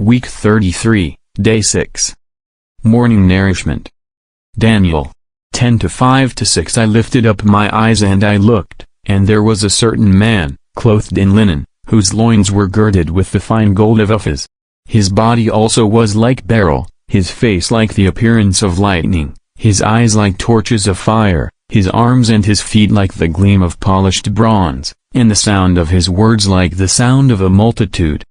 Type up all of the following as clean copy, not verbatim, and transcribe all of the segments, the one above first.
Week 33, Day 6. Morning Nourishment. Daniel 10:5-6. I lifted up my eyes and I looked, and there was a certain man, clothed in linen, whose loins were girded with the fine gold of Uphaz. His body also was like beryl, his face like the appearance of lightning, his eyes like torches of fire, his arms and his feet like the gleam of polished bronze, and the sound of his words like the sound of a multitude.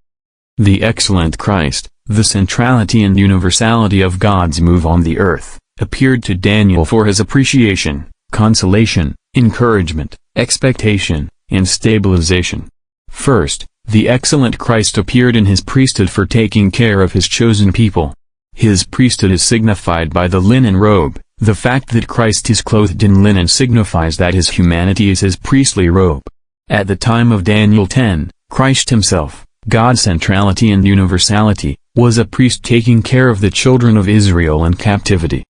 The excellent Christ, the centrality and universality of God's move on the earth, appeared to Daniel for his appreciation, consolation, encouragement, expectation, and stabilization. First, the excellent Christ appeared in his priesthood for taking care of his chosen people. His priesthood is signified by the linen robe. The fact that Christ is clothed in linen signifies that his humanity is his priestly robe. At the time of Daniel 10, Christ himself, God's centrality and universality, was a priest taking care of the children of Israel in captivity.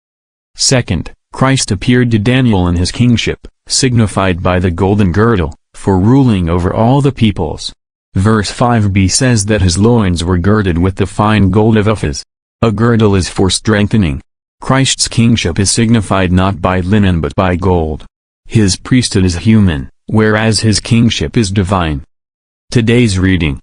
Second, Christ appeared to Daniel in his kingship, signified by the golden girdle, for ruling over all the peoples. Verse 5b says that his loins were girded with the fine gold of Uphaz. A girdle is for strengthening. Christ's kingship is signified not by linen but by gold. His priesthood is human, whereas his kingship is divine. Today's reading.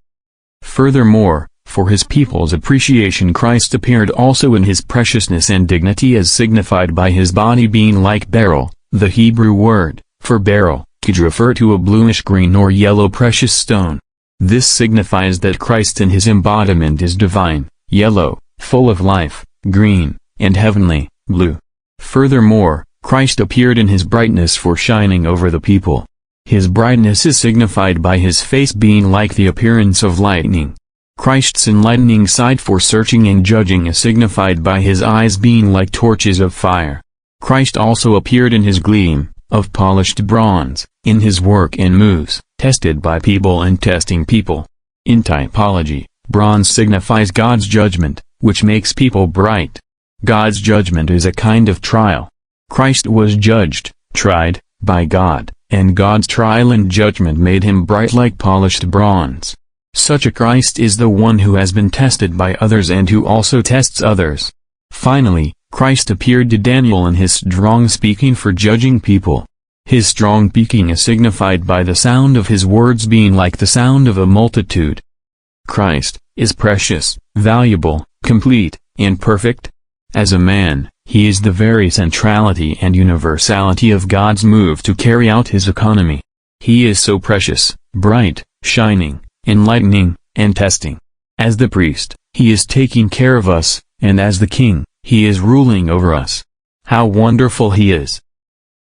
Furthermore, for his people's appreciation Christ appeared also in his preciousness and dignity as signified by his body being like beryl. The Hebrew word for beryl could refer to a bluish-green or yellow precious stone. This signifies that Christ in his embodiment is divine, yellow, full of life, green, and heavenly, blue. Furthermore, Christ appeared in his brightness for shining over the people. His brightness is signified by his face being like the appearance of lightning. Christ's enlightening sight for searching and judging is signified by his eyes being like torches of fire. Christ also appeared in his gleam, of polished bronze, in his work and moves, tested by people and testing people. In typology, bronze signifies God's judgment, which makes people bright. God's judgment is a kind of trial. Christ was judged, tried, by God, and God's trial and judgment made him bright like polished bronze. Such a Christ is the one who has been tested by others and who also tests others. Finally, Christ appeared to Daniel in his strong speaking for judging people. His strong speaking is signified by the sound of his words being like the sound of a multitude. Christ is precious, valuable, complete, and perfect. As a man, he is the very centrality and universality of God's move to carry out his economy. He is so precious, bright, shining, enlightening, and testing. As the priest, he is taking care of us, and as the king, he is ruling over us. How wonderful he is!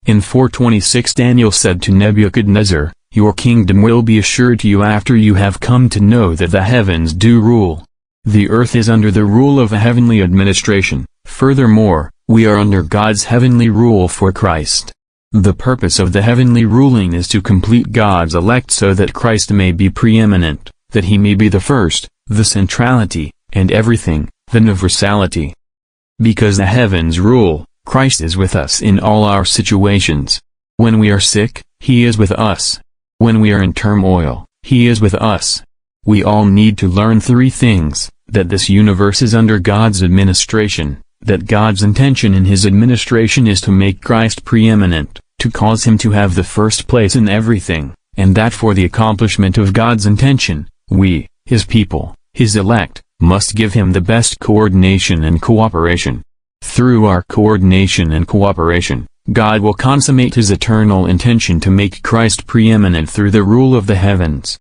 In 4:26 Daniel said to Nebuchadnezzar, "Your kingdom will be assured to you after you have come to know that the heavens do rule. The earth is under the rule of a heavenly administration. Furthermore, we are under God's heavenly rule for Christ. The purpose of the heavenly ruling is to complete God's elect so that Christ may be preeminent, that he may be the first, the centrality, and everything, the universality. Because the heavens rule, Christ is with us in all our situations. When we are sick, he is with us. When we are in turmoil, he is with us. We all need to learn three things: that this universe is under God's administration, that God's intention in his administration is to make Christ preeminent, to cause him to have the first place in everything, and that for the accomplishment of God's intention, we, his people, his elect, must give him the best coordination and cooperation. Through our coordination and cooperation, God will consummate his eternal intention to make Christ preeminent through the rule of the heavens.